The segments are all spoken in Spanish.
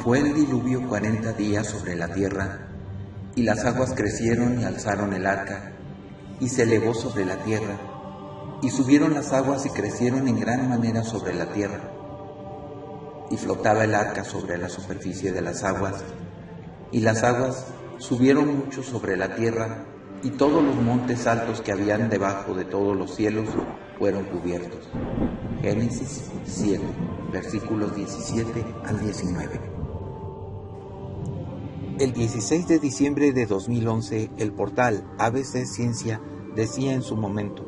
fue el diluvio 40 días sobre la tierra, y las aguas crecieron y alzaron el arca, y se elevó sobre la tierra, y subieron las aguas y crecieron en gran manera sobre la tierra, y flotaba el arca sobre la superficie de las aguas, y las aguas subieron mucho sobre la tierra, y todos los montes altos que habían debajo de todos los cielos fueron cubiertos. Génesis 7, versículos 17 al 19. El 16 de diciembre de 2011, el portal ABC Ciencia decía en su momento: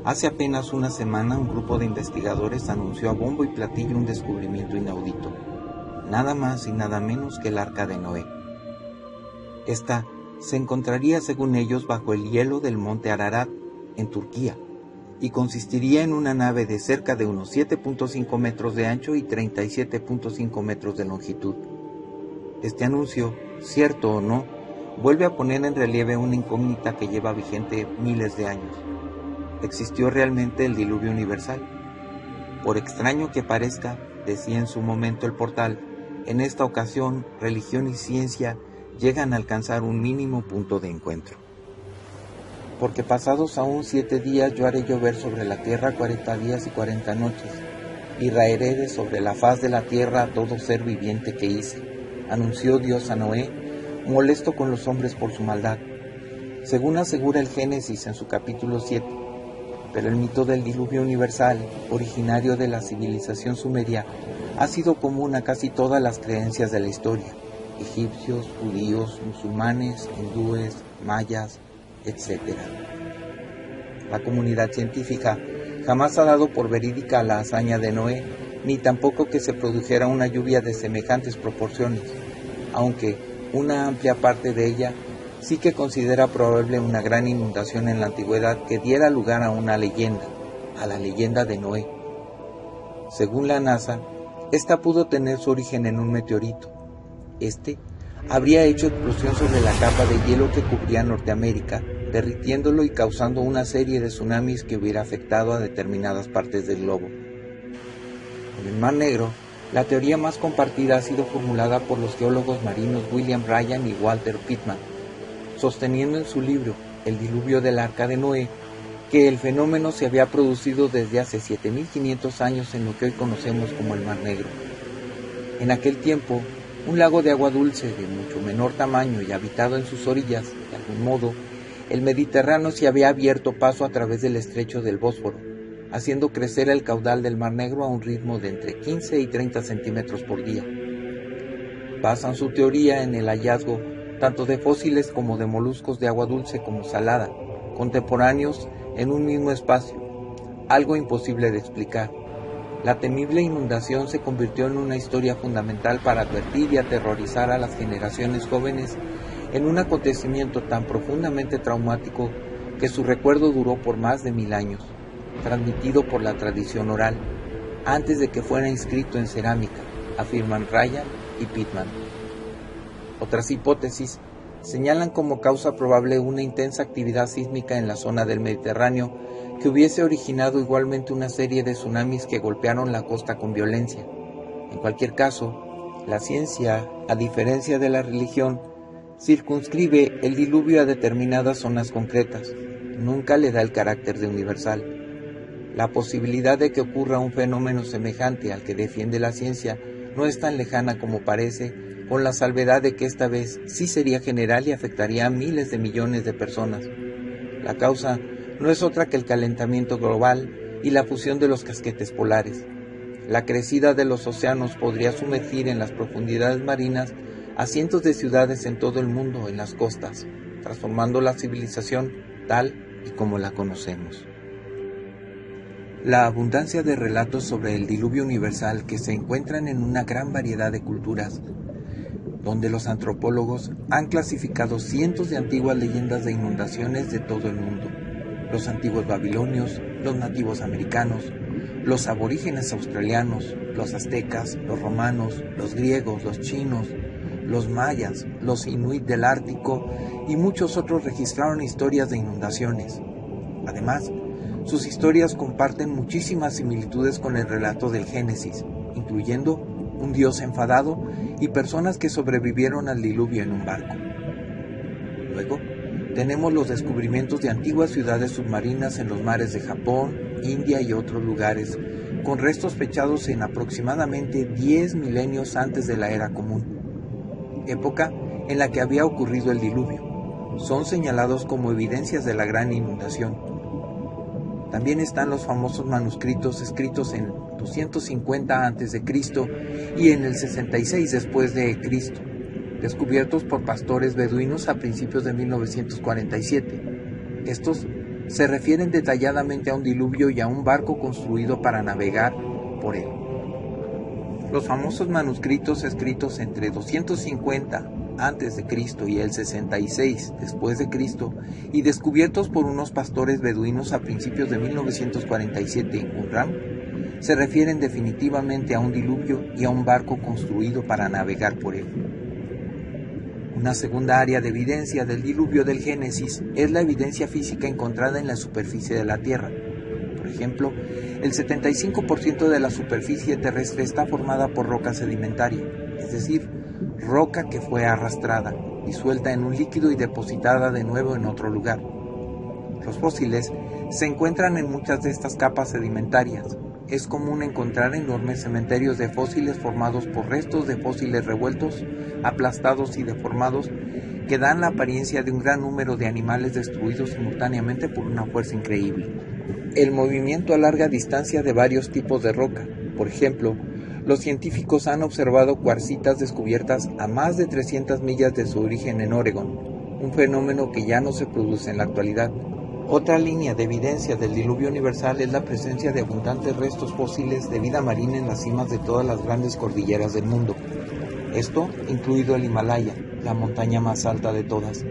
hace apenas una semana un grupo de investigadores anunció a bombo y platillo un descubrimiento inaudito, nada más y nada menos que el Arca de Noé. Esta se encontraría, según ellos, bajo el hielo del monte Ararat, en Turquía, y consistiría en una nave de cerca de unos 7.5 metros de ancho y 37.5 metros de longitud. Este anuncio, cierto o no, vuelve a poner en relieve una incógnita que lleva vigente miles de años. ¿Existió realmente el diluvio universal? Por extraño que parezca, decía en su momento el portal, en esta ocasión religión y ciencia llegan a alcanzar un mínimo punto de encuentro. Porque pasados aún 7 días yo haré llover sobre la tierra 40 días y 40 noches, y raeré de sobre la faz de la tierra a todo ser viviente que hice, anunció Dios a Noé, molesto con los hombres por su maldad, según asegura el Génesis en su capítulo 7. Pero el mito del diluvio universal, originario de la civilización sumeria, ha sido común a casi todas las creencias de la historia: egipcios, judíos, musulmanes, hindúes, mayas, etc. La comunidad científica jamás ha dado por verídica la hazaña de Noé, ni tampoco que se produjera una lluvia de semejantes proporciones, aunque una amplia parte de ella sí que considera probable una gran inundación en la antigüedad que diera lugar a una leyenda, a la leyenda de Noé. Según la NASA, esta pudo tener su origen en un meteorito. Este habría hecho explosión sobre la capa de hielo que cubría Norteamérica, derritiéndolo y causando una serie de tsunamis que hubiera afectado a determinadas partes del globo. En el Mar Negro, la teoría más compartida ha sido formulada por los geólogos marinos William Ryan y Walter Pittman, sosteniendo en su libro El diluvio del Arca de Noé que el fenómeno se había producido desde hace 7.500 años en lo que hoy conocemos como el Mar Negro. En aquel tiempo, un lago de agua dulce de mucho menor tamaño y habitado en sus orillas, de algún modo, el Mediterráneo se había abierto paso a través del estrecho del Bósforo, haciendo crecer el caudal del Mar Negro a un ritmo de entre 15 y 30 centímetros por día. Basan su teoría en el hallazgo tanto de fósiles como de moluscos de agua dulce como salada, contemporáneos en un mismo espacio, algo imposible de explicar. La temible inundación se convirtió en una historia fundamental para advertir y aterrorizar a las generaciones jóvenes en un acontecimiento tan profundamente traumático que su recuerdo duró por más de 1000 años, transmitido por la tradición oral, antes de que fuera inscrito en cerámica, afirman Ryan y Pittman. Otras hipótesis señalan como causa probable una intensa actividad sísmica en la zona del Mediterráneo que hubiese originado igualmente una serie de tsunamis que golpearon la costa con violencia. En cualquier caso, la ciencia, a diferencia de la religión, circunscribe el diluvio a determinadas zonas concretas, nunca le da el carácter de universal. La posibilidad de que ocurra un fenómeno semejante al que defiende la ciencia no es tan lejana como parece, con la salvedad de que esta vez sí sería general y afectaría a miles de millones de personas. La causa no es otra que el calentamiento global y la fusión de los casquetes polares. La crecida de los océanos podría sumergir en las profundidades marinas a cientos de ciudades en todo el mundo en las costas, transformando la civilización tal y como la conocemos. La abundancia de relatos sobre el diluvio universal que se encuentran en una gran variedad de culturas, donde los antropólogos han clasificado cientos de antiguas leyendas de inundaciones de todo el mundo. Los antiguos babilonios, los nativos americanos, los aborígenes australianos, los aztecas, los romanos, los griegos, los chinos, los mayas, los inuit del Ártico y muchos otros registraron historias de inundaciones. Además, sus historias comparten muchísimas similitudes con el relato del Génesis, incluyendo un Dios enfadado y personas que sobrevivieron al diluvio en un barco. Luego, tenemos los descubrimientos de antiguas ciudades submarinas en los mares de Japón, India y otros lugares, con restos fechados en aproximadamente 10 milenios antes de la Era Común, época en la que había ocurrido el diluvio. Son señalados como evidencias de la gran inundación. También están los famosos manuscritos escritos en 250 a.C. y en el 66 después de Cristo, descubiertos por pastores beduinos a principios de 1947. Estos se refieren detalladamente a un diluvio y a un barco construido para navegar por él. Los famosos manuscritos escritos entre 250 a.C. y el 66 después de Cristo y descubiertos por unos pastores beduinos a principios de 1947 en Qumran se refieren definitivamente a un diluvio y a un barco construido para navegar por él. Una segunda área de evidencia del diluvio del Génesis es la evidencia física encontrada en la superficie de la Tierra. Por ejemplo, el 75% de la superficie terrestre está formada por roca sedimentaria, es decir, roca que fue arrastrada, disuelta en un líquido y depositada de nuevo en otro lugar. Los fósiles se encuentran en muchas de estas capas sedimentarias. Es común encontrar enormes cementerios de fósiles formados por restos de fósiles revueltos, aplastados y deformados que dan la apariencia de un gran número de animales destruidos simultáneamente por una fuerza increíble. El movimiento a larga distancia de varios tipos de roca. Por ejemplo, los científicos han observado cuarcitas descubiertas a más de 300 millas de su origen en Oregón, un fenómeno que ya no se produce en la actualidad. Otra línea de evidencia del diluvio universal es la presencia de abundantes restos fósiles de vida marina en las cimas de todas las grandes cordilleras del mundo. Esto incluido el Himalaya, la montaña más alta de todas.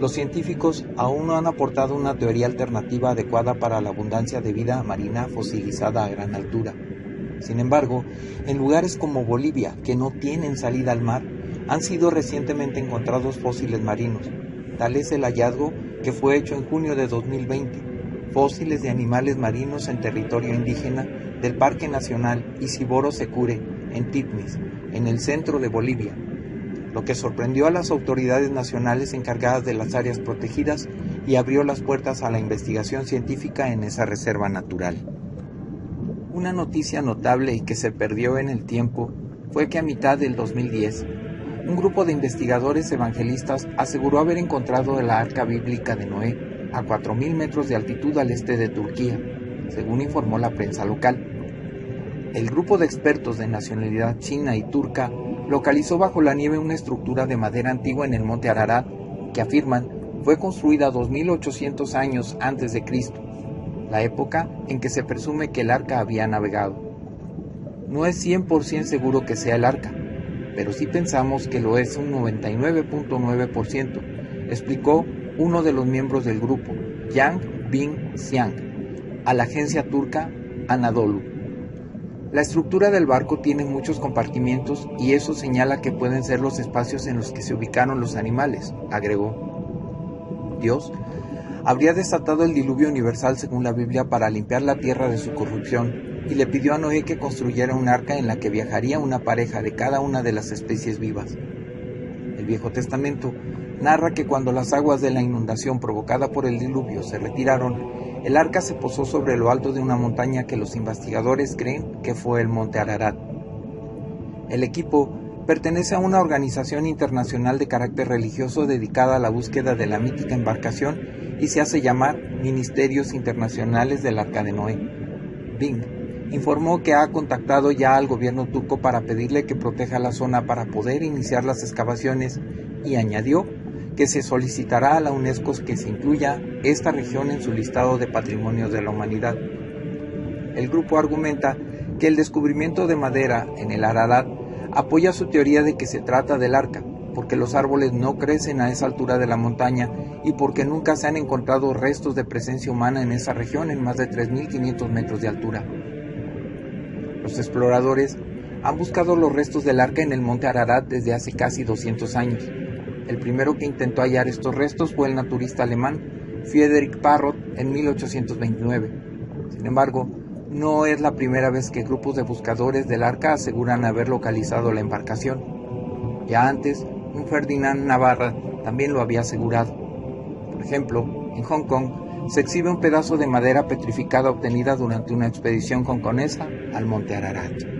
Los científicos aún no han aportado una teoría alternativa adecuada para la abundancia de vida marina fosilizada a gran altura. Sin embargo, en lugares como Bolivia, que no tienen salida al mar, han sido recientemente encontrados fósiles marinos. Tal es el hallazgo que fue hecho en junio de 2020, fósiles de animales marinos en territorio indígena del Parque Nacional Isiboro Secure, en Titmis, en el centro de Bolivia, lo que sorprendió a las autoridades nacionales encargadas de las áreas protegidas y abrió las puertas a la investigación científica en esa reserva natural. Una noticia notable y que se perdió en el tiempo fue que a mitad del 2010, un grupo de investigadores evangelistas aseguró haber encontrado la arca bíblica de Noé a 4.000 metros de altitud al este de Turquía, según informó la prensa local. El grupo de expertos de nacionalidad china y turca localizó bajo la nieve una estructura de madera antigua en el monte Ararat que afirman fue construida 2.800 años antes de Cristo, la época en que se presume que el arca había navegado. No es 100% seguro que sea el arca, pero sí pensamos que lo es un 99.9%, explicó uno de los miembros del grupo, Yang Bin-Xiang, a la agencia turca Anadolu. La estructura del barco tiene muchos compartimientos y eso señala que pueden ser los espacios en los que se ubicaron los animales, agregó. Dios habría desatado el diluvio universal según la Biblia para limpiar la tierra de su corrupción y le pidió a Noé que construyera un arca en la que viajaría una pareja de cada una de las especies vivas. El Viejo Testamento narra que cuando las aguas de la inundación provocada por el diluvio se retiraron, el arca se posó sobre lo alto de una montaña que los investigadores creen que fue el monte Ararat. El equipo pertenece a una organización internacional de carácter religioso dedicada a la búsqueda de la mítica embarcación y se hace llamar Ministerios Internacionales del Arca de Noé. Bing informó que ha contactado ya al gobierno turco para pedirle que proteja la zona para poder iniciar las excavaciones y añadió que se solicitará a la UNESCO que se incluya esta región en su listado de Patrimonio de la Humanidad. El grupo argumenta que el descubrimiento de madera en el Ararat apoya su teoría de que se trata del arca, porque los árboles no crecen a esa altura de la montaña y porque nunca se han encontrado restos de presencia humana en esa región en más de 3.500 metros de altura. Los exploradores han buscado los restos del arca en el monte Ararat desde hace casi 200 años. El primero que intentó hallar estos restos fue el naturista alemán Friedrich Parrot en 1829. Sin embargo, No es la primera vez que grupos de buscadores del arca aseguran haber localizado la embarcación. Ya antes, un Ferdinand Navarra también lo había asegurado. Por ejemplo, en Hong Kong se exhibe un pedazo de madera petrificada obtenida durante una expedición hongkonesa al monte Ararat.